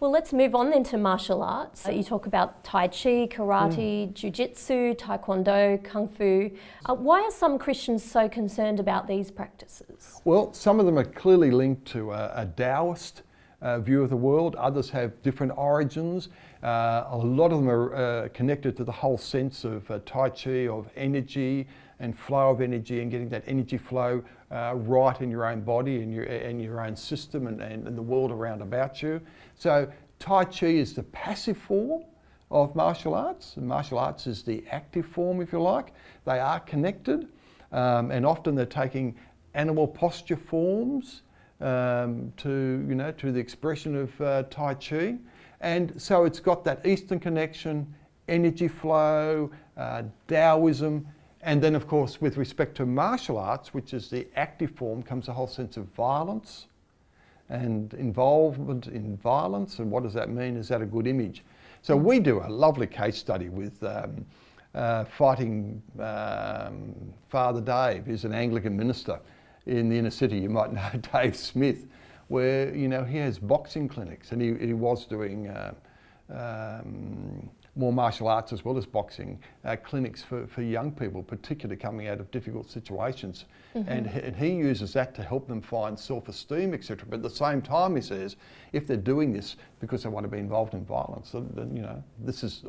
Well, let's move on then to martial arts. You talk about Tai Chi, karate, JiuJitsu, Taekwondo, Kung Fu. Why are some Christians so concerned about these practices? Well, some of them are clearly linked to a Taoist view of the world. Others have different origins. A lot of them are connected to the whole sense of Tai Chi, of energy and flow of energy, and getting that energy flow right in your own body and your own system and the world around about you. So Tai Chi is the passive form of martial arts, and martial arts is the active form, if you like. They are connected, and often they're taking animal posture forms to the expression of Tai Chi. And so it's got that Eastern connection, energy flow, Taoism, and then of course with respect to martial arts, which is the active form, comes a whole sense of violence and involvement in violence. And what does that mean? Is that a good image? So we do a lovely case study with fighting Father Dave, who's an Anglican minister in the inner city. You might know Dave Smith, where he has boxing clinics, and he was doing more martial arts as well as boxing clinics for young people, particularly coming out of difficult situations. And he uses that to help them find self-esteem, etc. But at the same time, he says, if they're doing this because they want to be involved in violence, then this is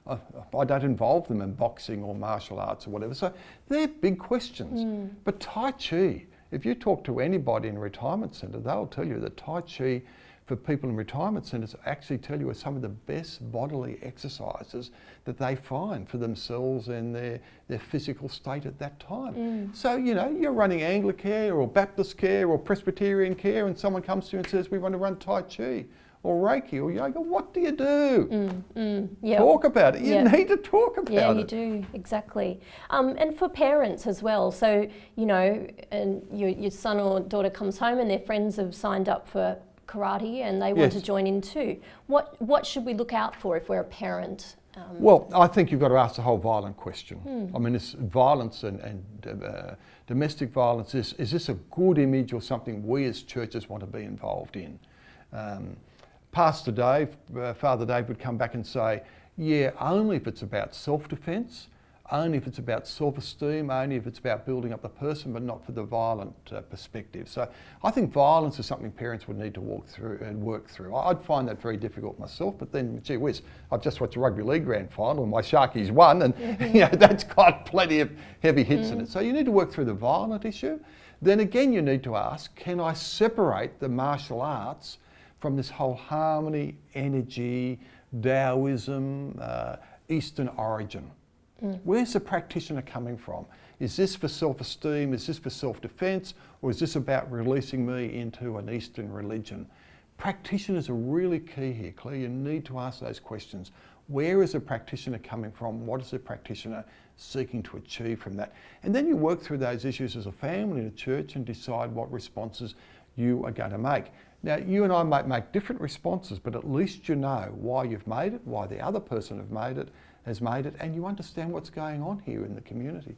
I don't involve them in boxing or martial arts or whatever. So they're big questions. But Tai Chi, if you talk to anybody in a retirement centre, they'll tell you that Tai Chi for people in retirement centres actually tell you are some of the best bodily exercises that they find for themselves and their physical state at that time. So, you're running Anglicare or Baptist care or Presbyterian care, and someone comes to you and says, we want to run Tai Chi or Reiki or yoga. What do you do? Yep. Talk about it. You Yep. need to talk about it. Yeah, you do, exactly. And for parents as well. So, and your son or daughter comes home and their friends have signed up for karate and they want to join in too. What should we look out for if we're a parent? Well, I think you've got to ask the whole violent question. I mean, this violence and domestic violence, is this a good image or something we as churches want to be involved in? Pastor Dave, Father Dave would come back and say, yeah, only if it's about self-defence, only if it's about self-esteem, only if it's about building up the person, but not for the violent perspective. So I think violence is something parents would need to walk through and work through. I'd find that very difficult myself, but then, gee whiz, I've just watched a rugby league grand final and my Sharkies won, and that's got plenty of heavy hits in it. So you need to work through the violent issue. Then again, you need to ask, can I separate the martial arts from this whole harmony, energy, Taoism, Eastern origin? Where's the practitioner coming from? Is this for self-esteem? Is this for self-defense? Or is this about releasing me into an Eastern religion? Practitioners are really key here, Claire. You need to ask those questions. Where is the practitioner coming from? What is the practitioner seeking to achieve from that? And then you work through those issues as a family in a church and decide what responses you are going to make. Now, you and I might make different responses, but at least you know why you've made it, why the other person has made it, and you understand what's going on here in the community.